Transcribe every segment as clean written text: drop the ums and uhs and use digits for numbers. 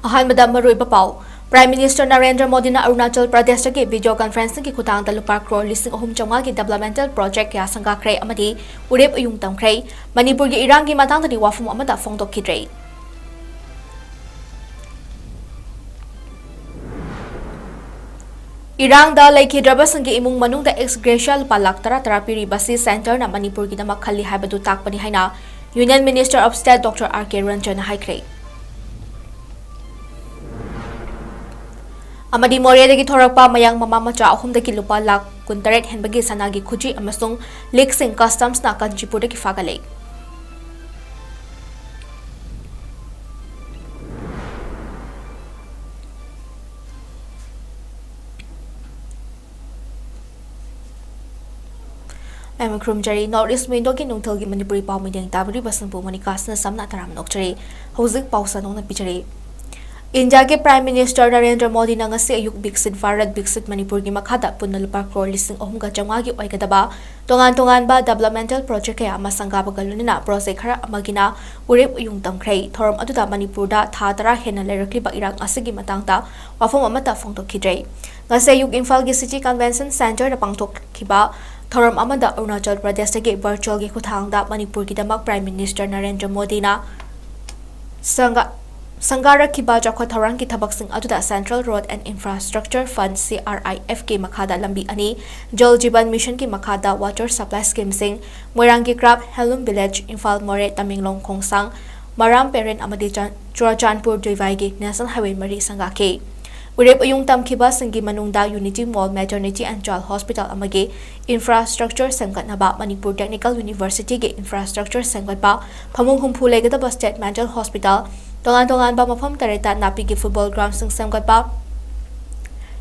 ꯑꯍꯥꯟꯕꯗ ꯃꯔꯨꯑꯣꯏꯕ ꯄꯥꯎ ꯄ꯭ꯔꯥꯏꯝ ꯃꯤꯅꯤꯁꯇꯔ ꯅꯔꯦꯟꯗ꯭ꯔ ꯃꯣꯗꯤꯅ ꯑꯔꯨꯅꯥꯆꯜ ꯄ꯭ꯔꯗꯦꯁꯇꯒꯤ ꯚꯤꯗꯤꯑꯣ ꯀꯟꯐꯔꯦꯟꯁꯤꯡꯒꯤ ꯈꯨꯠꯊꯥꯡꯗ ꯂꯨꯄꯥ ꯀ꯭ꯔꯣꯔ 3,500ꯒꯤ ꯗꯦꯚꯂꯞꯃꯦꯟꯇꯦꯜ ꯄ꯭ꯔꯣꯖꯦꯛ ꯀꯌꯥ ꯁꯪꯒꯥꯈ꯭ꯔꯦ ꯑꯃꯗꯤ ꯎꯔꯦꯞ ꯎꯌꯨꯡ ꯇꯝꯈ꯭ꯔꯦ ꯃꯅꯤꯄꯨꯔꯒꯤ ꯏꯔꯥꯡꯒꯤ ꯃꯇꯥꯡꯗꯗꯤ ꯋꯥꯐꯝ ꯑꯃꯠꯇ ꯐꯣꯡꯗꯣꯛꯈꯤꯗ꯭ꯔꯦ ꯏꯔꯥꯡꯗ ꯂꯩꯈꯤꯗ꯭ꯔꯕꯁꯤꯡꯒꯤ ꯏꯃꯨꯡ ꯃꯅꯨꯡꯗ エꯛꯁ ꯒ꯭ꯔꯦꯁꯤꯌꯥ ꯂꯨꯄꯥ ꯂꯥꯈ 10 ꯄꯤꯔꯤꯕꯁꯤ ꯁꯦꯟꯇꯔꯅ ꯃꯅꯤꯄꯨꯔꯒꯤꯗꯃꯛ ꯈꯜꯂꯤ ꯍꯥꯏꯕꯗꯨ ꯇꯥꯛꯄꯅꯤ ꯍꯥꯏꯅ union minister of state doctor 𝐍𝐄𝐰𝐬 ꯍꯥꯏꯈ꯭ꯔꯦ ꯑꯃꯗꯤ ꯃꯣꯔꯦꯗꯒꯤ ꯊꯣꯔꯛꯄ ꯃꯌꯥꯡ ꯃꯃꯥ ꯃꯆꯥ ꯑꯍꯨꯝꯗꯒꯤ ꯂꯨꯄꯥ ꯂꯥꯈ 18 ꯍꯦꯟꯕꯒꯤ ꯁꯅꯥꯒꯤ ꯈꯨꯖꯤ ꯑꯃꯁꯨꯡ ꯂꯤꯛꯁꯤꯡ ꯀꯁꯇꯝꯁꯅ ꯀꯥꯟꯆꯤꯄꯨꯔꯗꯒꯤ ꯐꯥꯒꯠꯂꯦ ꯈꯨꯔꯨꯝꯖꯔꯤ ꯅꯣꯔꯠ ꯏꯁ ꯋꯤꯟꯗꯣꯒꯤ ꯅꯨꯡꯊꯤꯜꯒꯤ ꯃꯅꯤꯄꯨꯔꯤ ꯄꯥꯎ ꯃꯤꯠꯌꯦꯡ ꯇꯥꯕꯤꯔꯤꯕꯁꯤꯡꯕꯨ ꯃꯣꯅꯤꯀꯥꯁꯅ ꯁꯝꯅ ꯇꯔꯥꯝ ꯅꯣꯛꯆꯔꯤ ꯍꯧꯖꯤꯛ ꯄꯥꯎ ꯁꯟꯗꯣꯛꯅ ꯄꯤꯖꯔꯤ India prime minister Narendra Modi अयुक विकसित भारत विकसित मणिपुर की मखादा पुनः लुपा क्रोर 3,500 तोान तोान डेवलपमेंटल प्रोजेक्ट क्या संगाबगलुना प्रोजेक्ट खरा उरेप उयुंग तमख्रे थोरम अदुदा मणिपुर था 10 हेन लेरक्लिबा Iraq असिगी मतांगता वाफम अमता फोंदोखिद्रे ngase ayuk Imphal gi City Convention Center da pangthokhiba thoram amada Arunachal Pradesh ge virtual gi khuthangda Manipur gi damak Prime Minister Narendra Modi na Sangarakhiba Jakho Thorang ki thabak sing aduda Central Road and Infrastructure Fund CRIF ki makhada lambi ani 𝐁𝐫𝐸 Mission ki makhada Water Supply Scheme sing Moirangi Crab Halum Village Imphal More Tamenglong Khongsang Maram Peren amadi Churachandpur Dwivai gi National Highway Mari Sangake Urep Uyung Tamkhiba Singi Manungda Unity Mall Maternity and Child Hospital amagi Infrastructure Semgatnaba Manipur Technical University ge Infrastructure Semgatba Phamung Humpu Legadaba State Mental Hospital Tongan ba mafam tareta napi gi football ground sing semgatba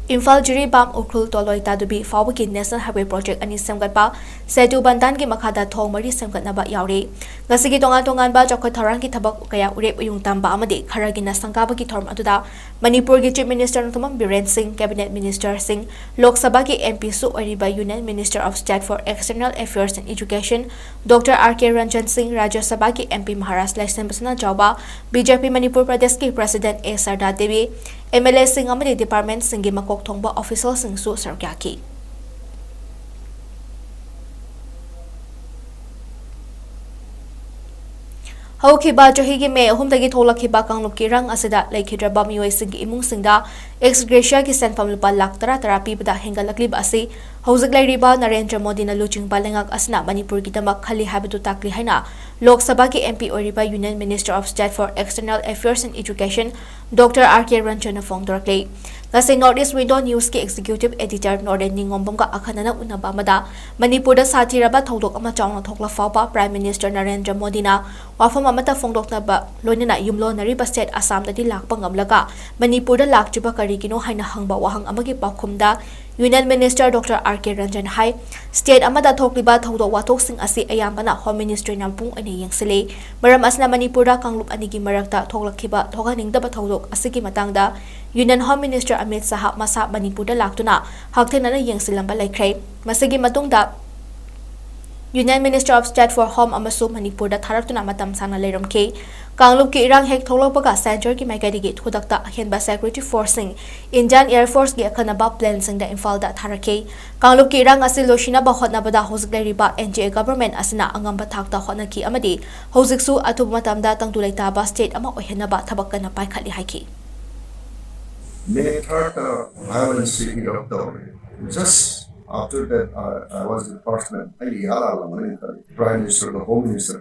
Imphal Jiri Bam Ukrul Toloi Tadubi Fawaki National Highway Project ani semgatba Setu Bandan gi makhada thong mari semgatnaba yauri ngasigi tongan ba Jakho Thorang ki thabak kaya urep uyung tamba amadi kharagi na sangaba ki thorm aduda Manipur gi Chief Minister Thumam Biren Singh Cabinet Minister Singh Lok Sabha ki MP su oriba Union Minister of State for External Affairs and Education Dr. R.K. Ranjan Singh Rajya Sabha ki MP Maharashtra Sembasana Jawba BJP Manipur Pradesh ki President A. Sarda Devi MLA Singh amadi Department Singh gi makok thongba official Singh su sarkyaki Haukiba Johigi May Humdagi Tolakiba Kangluk ki rang asida Laikhidraba Miyoy Singh imung singda ex gratia ki senfam lupa lakh 10 pibda hengalakliba asi Hauzik Lairiba Narendra Modi na luching balengak asna Manipur ki damak khali habatu takli haina Lok Sabha ki MP Oriba Union Minister of State for External Affairs and Education Dr. R.K. Ranjan Fongdorkley Ngasay Northeast Window News ki Executive Editor Northern Ningombam ka akhanana unaba mada Manipur da satiraba thodok ama chawna thokla fawba Prime Minister Narendra Modi na wafam amata fongdoknaba loinana yumlo nariba state Assam dadi lakpa ngamlaga Manipur da lakjiba karigino haina hangba wahang amagi pakhumda Union Minister Dr. R.K. Ranjan Hai State amada thokliba thodok wathok sing asi ayambana Home Ministry nampung ani yengsile maram asna Manipur da kanglup anigi marakta thoklakhiba thoganingdaba thodok asigi matangda Union Home Minister Amit Saha masa Manipur da laktuna hakthena yengsilamba laikhre masigi matungda Union Minister of State for Home amasung Manipur da tharaktuna matam sana leramke Kanglup ki irang hek tholokpaga center ki maikadigi thudakta ahenba security forcing Indian Air Force gi akhanaba plan sing da Imphal da tharake Kanglup ki irang asil loshina ba hotnabada hojik riba NGA government asina angamba thakta hotnaki amadi hojiksu atub matamda tangtulaita ba state ama ohenaba thabakana paikhali haiki May 3rd, violence erupted. Just after that, I was the first man. Prime Minister, the Home Minister,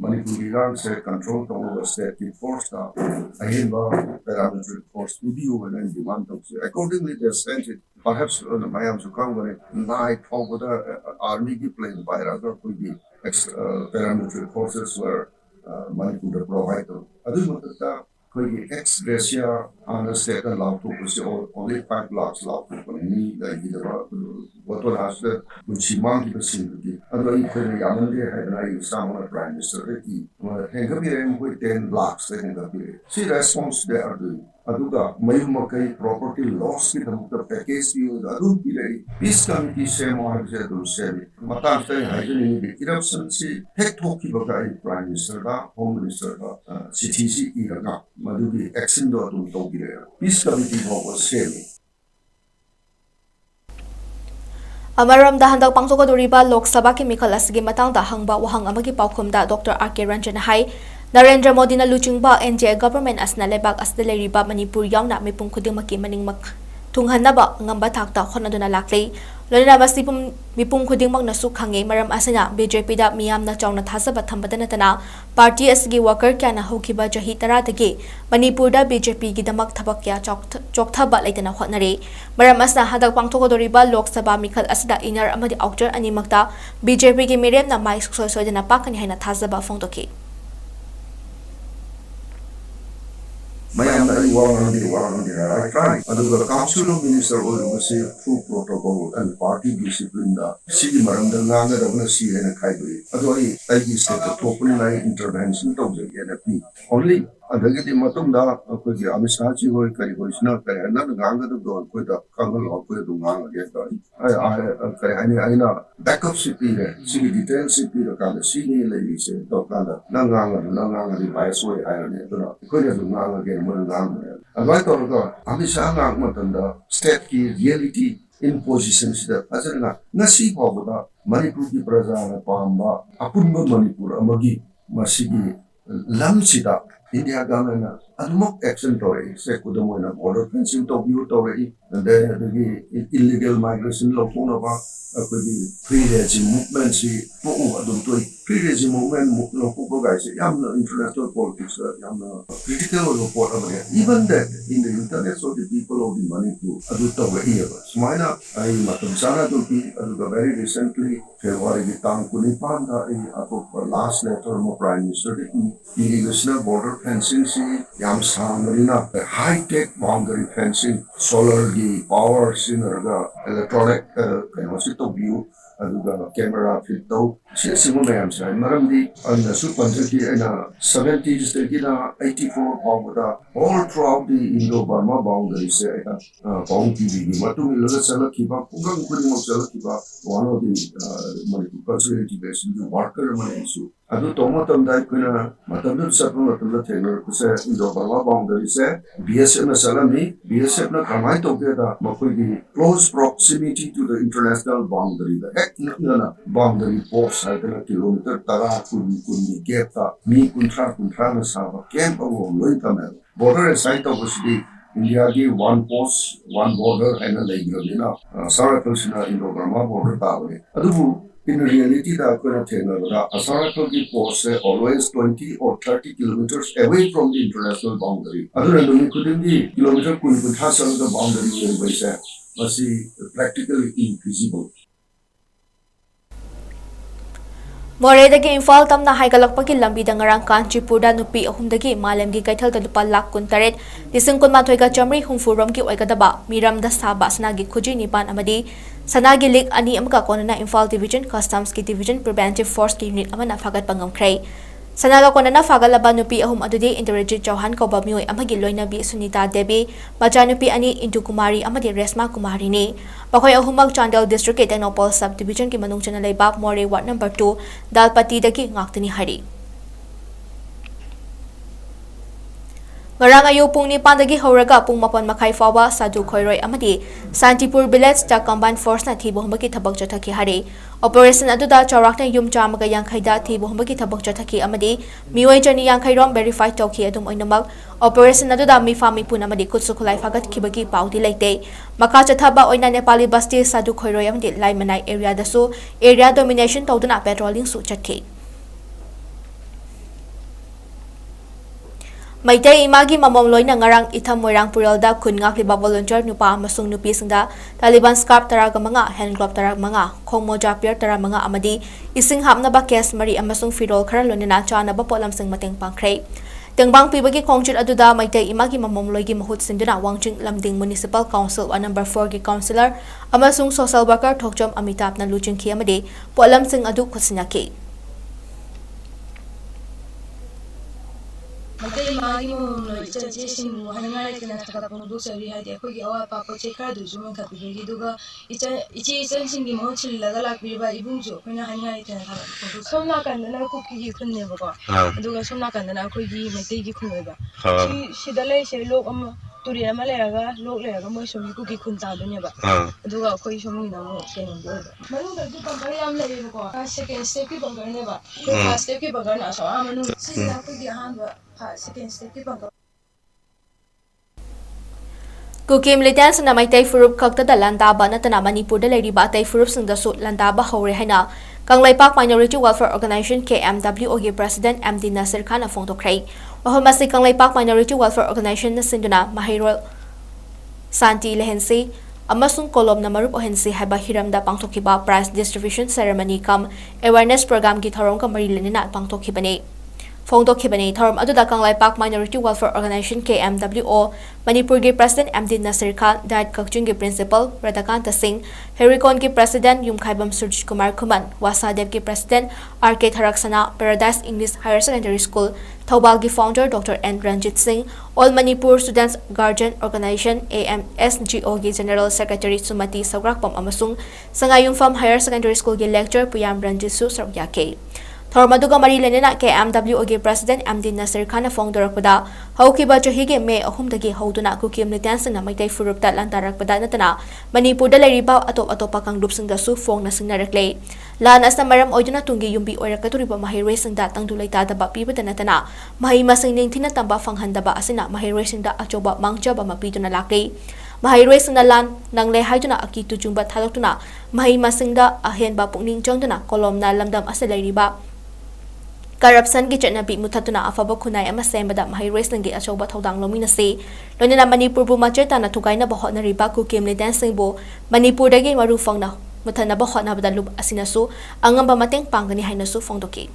Manipur Iran said control the state force now. Ahimba paramilitary force review and demand of accordingly they sent it. Perhaps Mayam Sukangare night over the army played by rather could be paramilitary forces were Manipur provided. Other than that, ex gratia on the state and law was only 5 blocks law for me, like what was the Chimang vicinity. Although if the Yamande had I someone prime minister, Hengapir with 10 blocks, the Hengapir. See response they are doing. Aduga Mayumakai property loss in the package you Adu Pire, peace committee same or Zedu Semi, Matafta hygiene, eruption, head talking about prime minister, home minister, CTC Iraga, Madubi, Exendo to Tobire. Peace committee was semi. Amaramda handak pangtukaduriba Lok Sabha ki Mikhal asigi matangda hangba wahang amagi paukhumda Dr. R.K. Ranjan hai Narendra Modi na luchingba NJ government asna lebak asdele riba Manipur yauna mipung khudingmaki maningmak tunghanaba ngamba thakta khonaduna lakli loina basi mipung khudingmak nasu khange maram asana BJP da miyam na chawna thasaba thambadana tana party asgi worker kyana hokiba jahi tara dagi Manipur da BJP gi damak thabak kya chokthaba laitana hotnare maram asna hadak pangthokodoriba Lok Sabha Mikhal asda inar amadi outer animakta BJP gi mirem na mai soidana pakani haina thasaba phongtoki Mayam na iwan I try. Aduga council minister was full protocol and party discipline da. Sigi maranda nganga da na si na kaidoi. Adoi ai state open line intervention to the NFP. Only adagiti matunda ko ji amisachi hoi kari hoi sna kari na nganga do ko da kangal ho ko do nganga ge da. Ai kari aina backup city le sigi detail city da ka si ni le ni se to ka da nganga di bai so ai ne to na ko de do nganga ge mo nganga. Adoi to ko amisa nganga matunda state ki reality imposition sida azana ngasi pawda Manipur ki praja na pamba apunba Manipur amagi masigi lam sida India government admok action tore se kudamoina border fencing to view tore and then the illegal migration lo phone ba free regime movement si mo adum to free regime movement lo ko guys yamna international politics yamna critical report about even that in the internet of the people of the Manipur adu to here smaina ai matam sana to be adu very recently February the tang kunipan da apo last letter mo prime minister irrigation border fencing si yam marina high tech boundary fencing solar the power sinerga electronic view aduga camera fit to simo mayam sai maramdi and su panjaki ina 70s tekina 84 powda all throughout the Indo-Burma boundary se bound TV matu milala chala kiba pungang kuri mo chala kiba one of the Manipur cultural based worker mane issue adu toma tamdai kuna matamdu sapna matamda thengor kuse Indo-Burma boundary se BSF na salami BSF na kamai to da makoi di close proximity to the international boundary the na boundary post sa kilometer tara kun geta mi kuntra na sa camp avo loi tamel border side of the India ki one post one border and a lake na Sarakal sina Indo-Burma border tawe adu in reality the Asarakal ki post always 20 or 30 kilometers away from the international boundary adu randomly kudindi kilometer kun thasal the boundary by say was practically invisible. Moredagi Imphal tamna haigalakpaki lambi da ngarang Kanchipurda nupi ahumdagi malemgi kaithal da lupa lak kuntaret lising kunmathoi ka chamri humfurom ki oigadaba miram da saba sanagi khuji nipan amadi sanagi lik ani amka konana Imphal division customs ki division preventive force ki unit amana phagat pangamkhrei sanaga konana fagalaba nupi ahum adudi Indrajit Chauhan ko bamioi amagi loina bi Sunita Devi macha nupi ani Indu Kumari amadi Resma Kumari ni Pakhoi ahumag Chandel district ke Technopol subdivision ki manung chana leibak More ward number 2 Dalpati dagi ngaktani hari Ngarang ayu pung ni pandagi horaga pung mapan makai fawa sadu khoiroi amadi Santipur village ta combined force na thibo humbaki thabak chathaki hari operation aduda chawrakna yum chamaga yankhai da thibo humbaki thabak chathaki amadi miwai jani yankhai rom verify tawki adum oinamak operation aduda mi fami pun amadi kutsukhulai fagat khibagi paudi laite maka chathaba oina Nepali basti sadu khoiroi amadi laimanai area dasu area domination tawduna patrolling su chathi Maitai imagi mamom loina ngarang itham moirang puralda khun ngakliba volunteer nupa amasung nupi singda Taliban scarf taraga manga hand glove taraga manga khongmoja pier taraga manga amadi ising hapna ba case mari amasung firol khara lonina chana ba polam sing mateng pangkhrei Tengbang pibagi khongchut aduda maitai imagi mamomloigi mahut sinduna Wangching Lamding Municipal Council wa number 4 gi councillor amasung social worker Thokchom Amitabh na luchingki amade polam sing adu khusinaki. Matai magi mo no ichaje sing mo hangai kana thaka pungdu sari ha de khoi awa pa ko chekha du juma kha bi duga ichi sing gi mo chil laga lak bi ba ibung jo khina hangai kana thaka pungdu somna kan na ku ki khunne ba ko duga somna kan na khoi gi matai gi khunne ba si dalai se lok am turi ama le raga lok le raga mo som ku ki khun ta du ne ba duga khoi som na mo ken do manu da du pa ba yam le ba ko second step ki bangar ne ba first step ki bangar na so amanu si na ku gi han ba Kukim Litans na may tay furup kakta da landaba na tana Manipur da leriba tay furup sing da suit landaba hore haina Kanglaipak Minority Welfare Organization 𝐂𝐲𝐸 President MD Nasir Khan afong to kray. Wahol masi Kanglaipak Minority Welfare Organization na sinduna Mahirol Santi Lehensi amasung kolom na marup ohensi haba hiramda pangtokiba prize distribution ceremony kam awareness program gi tharong ka marilanina pangtokibani. Phongdokhibani tharom aduda Kanglaipak Minority Welfare Organization 𝐂𝐲𝐸 Manipur gi President MD Nasir Khan Dad Kakchung gi Principal Radhakanta Singh Herikon gi President 𝐁𝐫𝐲𝐚𝐝 Wasadev gi President RK Tharaksana Paradise English Higher Secondary School Thoubal gi Founder Dr. N Ranjit Singh All Manipur Students Guardian Organization 𝐴𝐶𝐺 gi General Secretary Sumati Saugrakpam amasung 𝐁𝐲𝐴𝐓𝐕 Higher Secondary School gi Lecturer Puyam Ranjit Su Saryake Thormaduga marilanina 𝐂𝐲𝐸 President MD Nasir Khan Fongdorakpada Haukiba Johige May ahumdagi hauduna Kukim Litansing na Maitai Furupta Lantarakpada natana Manipur da leriba atop kanglupsing da su fong na singnarakle Lan as na maram oiduna tunggi yumbi oirakaturiba mahirwe sing da tangdulay tadaba pibata natana Mahi masing ning tinatamba fanghandaba asina mahirwe sing da achoba mangjaba mapiduna lakle Mahirwe sing na lan nangle haiduna akitu jumba thalokuna Mahi masing da ahenba pungning chongduna kolom na lamdam asaleriba Corruption gi chatnabi muthatuna afaba khunai ama sembada mahirwe sing gi achoba thodang lomina se lonina Manipur bu macheta na thugaina ba hotnari ba Kukim Litan sing bo Manipur dagi maru fangna muthana ba hotna bada lub asinasu angamba mateng pangani hainasu fongdoki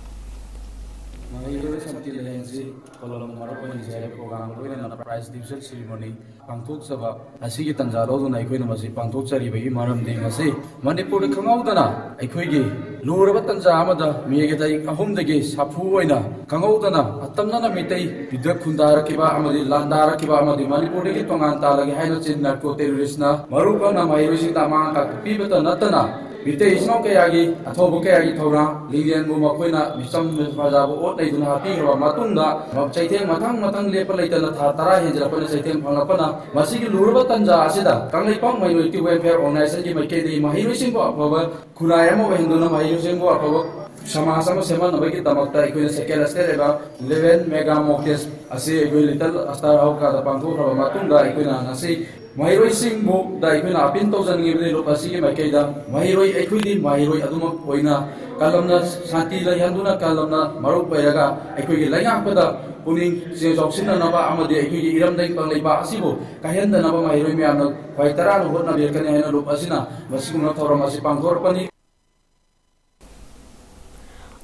Mahirwe samti lehensi kolom marap ni jare program loina na prize division ceremony pangthok saba asigi tanjaro do na ikoi na masi pangthok chari bagi maram ding ase Manipur de khangaudana ikoi gi luraba tanja amada mege dai ahum dege sapu oina khangaudana atamna na mitai bidak khundara kiba amadi landara kiba amadi Manipur de tongan ta lagi haina chin narco terrorist na maruka na mahirwe si tamang ka pibata natana Bite isno kayagi athobu kayagi thora lian bu makoina misam fajabu ot nei duna hapi ro matunda chaitheng mathang lepa leitana tha tara hejra pana chaitheng phangapana masigi lurba tanja asida Kanglaipak Minority Welfare Organization ki maike dei mahirwe sing bo apaba khurayama henduna mahirwe sing bo apaba samasama seman nabagi tamakta ikoina second stage eba 11 mega mock test ase ego little star hau ka da pangtho ro matunda ikoina nasi Mahiroi sing bo da ikoina apin tawjan ngi bele lopasi ki makai da mahiroi aikoi mahiroi aduma oina kalamna santi lai handuna kalamna maruk pairaga aikoi gi lainga pada puning se joksina na ba amade aikoi gi iram dai panglai ba asibo kahenda na ba mahiroi mi amna pai tara ro hotna ber kani haina lopasina masiguna thora masi pangthor pani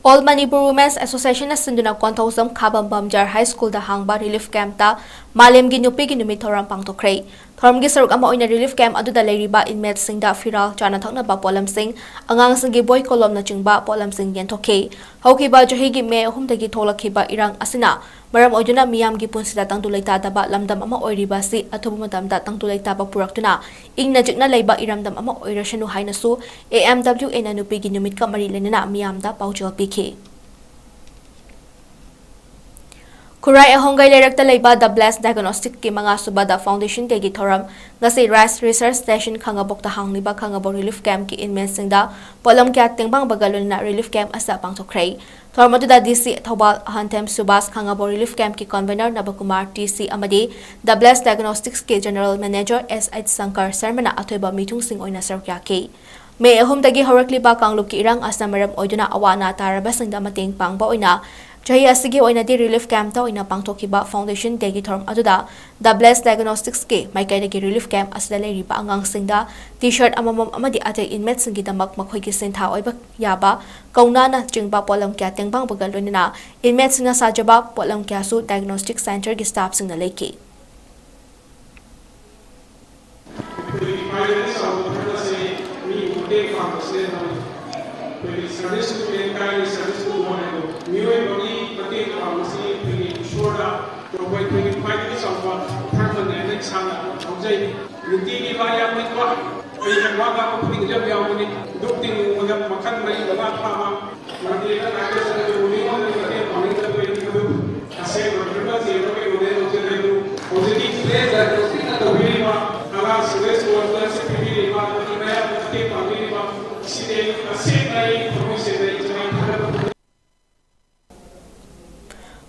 All Manipur Women's Association na sinduna kontawsam Khabam Bamjar High School da hangba relief camp ta malem gi nupi gi numit thoram pangtokhrei thoram gi saruk ama oina relief camp adu da leiriba inmates sing da firal chana thakna ba polam sing angang sing gi boy kolom na chingba polam sing yen thokhe hauki ba johi gi me hum da gi tholakhi ba irang asina maram oiduna miyam gi punsida tangdulai ta da ba lamdam ama oiriba si athubu matam da tangdulai ta ba puraktuna ingna jikna leiba iramdam ama oirashanu haina su 𝐴𝐴𝐲𝐸 na nupi gi numit ka mari lenina miyam da paujal pikhe Kurai ahongai lerakta leiba the Blessed Diagnostic ki mga subada foundation tegi thoram ngasi rice research station khangabok ta hangliba khangabo relief camp ki inmates singda polam kya tengbang bagalun na relief camp asa pangtokhrei thormadu da DC Thoubal Hantem Subas khangabo relief camp ki convener Nabakumar TC amadi the Blessed Diagnostics ki general manager SH Sankar Sarmana athoiba mitung sing oina sarkya ke May ahom dagi horakli ba kanglup ki irang asamaram oiduna awana taraba singda mateng pangba oina Chahi asigi oinadi relief camp ta oina pangthokiba foundation degi thorum aduda the blessed diagnostics ke maikaidagi relief camp asida leiriba angang singda t-shirt amamam amadi ate inmates singi damak makhoi ki sintha oiba yaba kauna na chingba polam kya tengbang bagal lonina inmates na sajaba polam kya su diagnostic center ki staff singna leki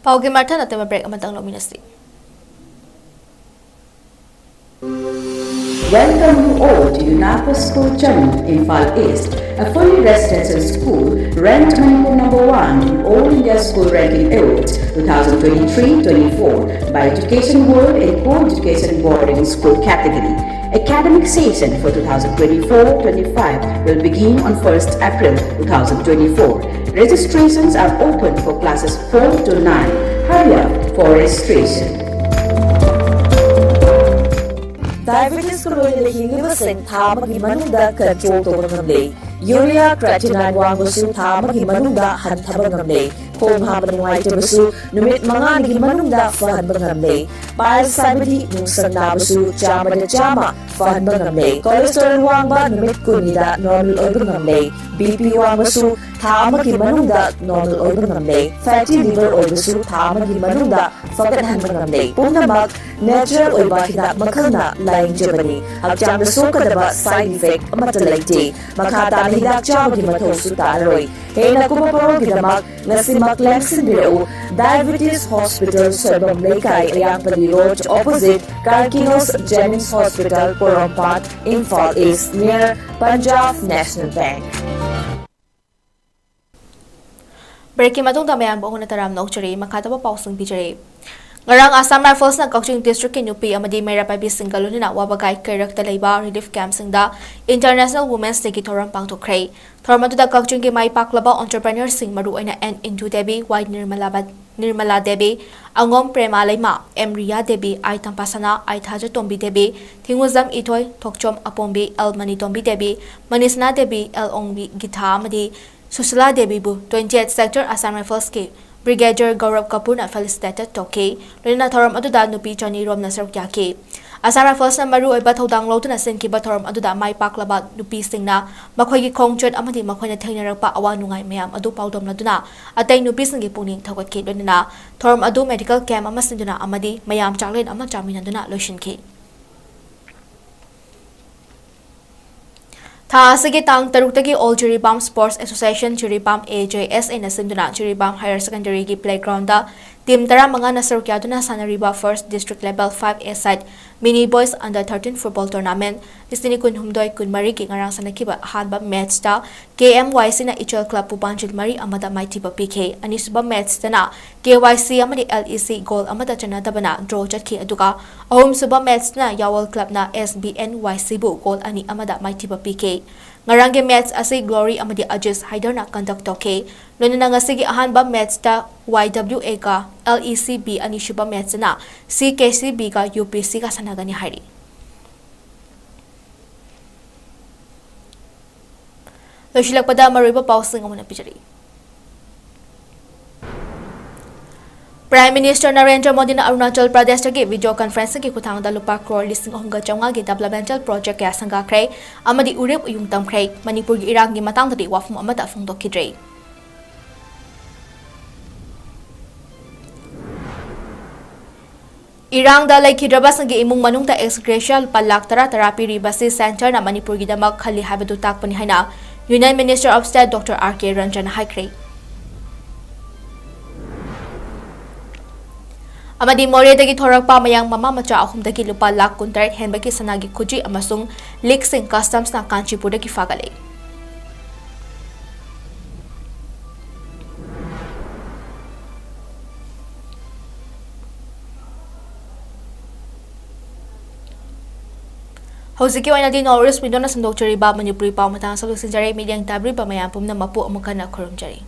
Pauge Martha na tema break amatang lominasi. Welcome you all to 𝐍𝐞𝐰𝐬, Imphal East, a fully residential school ranked Manipur #1 in All India School Ranking Awards 2023-24 by Education World in Co-Education Boarding School category. Academic session for 2024-25 will begin on 1st April 2024. Registrations are open for classes 4 to 9. Hurry up for registration. Diabetes ko rin nahihilimasing tamang imanunda control to ngamle. Urea creatinine wangusu tamang imanunda hantabang ngamle. Kung haman ngaitabasu numit mga nagimanunda fahanbang ngamle. Bile sabadi nungsang nabasu jama da jama fahanbang ngamle. Cholesterol wangba numit kunida normal oibang ngamle. BP wangusu tamang imanunda normal oibang ngamle. Fatty liver oibasu tamang imanunda faganhanbang ngamle. Punamak natural oiba hidak makalna laing jabani. Hakjang na sokadaba side effect amata laite. Makata na hidak jabagi mathosu tararoy. Hena kumaparo gidamak nasimak lemsin birao Diabetes Hospital Sorbam Lekay Ayang Pali Road opposite Karkinos Jennings Hospital Porompat, Imphal East near Punjab National Bank. Breaking matong damayan bo na taram nok chari makataba pausang bijare. Ngarang Assam Rifles na Ǩăɣ̢iņ District Kinupi amadi Meirapabi Singalunina Wabagai Kairak Talaiba Relief Camp Singda International Women's Day ki thoram pangthokre. Thormatuda Ǩăɣ̢iņ ki mai paklaba entrepreneur sing maru aina N Indu Devi Y Nirmala Devi Angom Prema Laima M Riya Devi I Tampasana I Thaja Tombi Devi Thinguzam Ithoi Thokchom Apombi L Mani Tombi Devi Manisna Devi L Ongbi Githa amadi Susila Devi bu 20th Sector Assam Rifles ki Brigadier Gaurav Kapoor na felicitated toke luna thoram aduda nupi chani rom na sarukya ke Assam Rifles na maru oiba thodang lo tuna sen ki ba thoram aduda mai paklaba nupi singna makhoi gi khongchot amadi makhoi na thengnarakpa awa nungai mayam adu paudom na duna atai nupi singi puning thawat ke luna thoram adu medical camp ama sinduna amadi mayam chaklen ama chamina duna lotion ke Tha asigi tang taruktagi All Jiribam Sports Association Jiribam AJSA na sinduna Jiribam Higher Secondary ki playground da team tara mga nasarukya duna sanariba First District Level 5A side Mini Boys Under 13 Football Tournament istini kun humdoi kun mari ki ngarang sanakiba hanba match da KMYC na Ichol Club Pubanjil mari amada mighty ba PK anisuba match da na KYC amadi LEC goal amada chana dabana draw chatki aduga ahum suba match na Yawal Club na SBNYC bu goal ani amada mighty ba PK Ngarang match asi Glory amadi Ajis Haider na conduct toke luna na ngasigi ahanba match da YWA ka LECB ani shuba match na CKCB ka UPC ka sanagani hari Loshilak pada mariba pausing amuna pijari Prime Minister Narendra Modi na Arunachal Pradesh tagi video conference ki kuthang da lupa crore 1,900 gi developmental project ya sanga krai amadi urip uyung tam krai Manipur gi irang gi matang tadi wafum amata fungdok kidrei Irang da lai kidraba sangi imung manung ta ex-gracia palak tara therapy ribasi center na Manipur gi damak khali habadu tak pani haina Union Minister of State Dr. R.K. Ranjan Haikre Amadi More dagi thorakpa mayang mama macha ahum dagi lupa lakh kuntaret henbaki sanagi khuji amasung Liksing Customs na Kanchipur dagi fagale ꯍꯧꯖꯤꯛꯀꯤ ꯑꯣꯏꯅꯗꯤ north east ꯃꯤꯗꯣꯅ ꯁꯟꯗꯣꯛꯆꯔꯤꯕ Manipuri ꯄꯥꯎ ꯃꯇꯥꯡ ꯁꯔꯨꯛ ꯁꯤꯟꯖꯔꯦ ꯃꯤꯠꯌꯦꯡ ꯇꯥꯕꯤꯔꯤꯕ ꯃꯌꯥꯝ ꯄꯨꯝꯅꯃꯛꯄꯨ ꯑꯃꯨꯛ ꯍꯟꯅ ꯈꯨꯔꯨꯝꯖꯔꯤ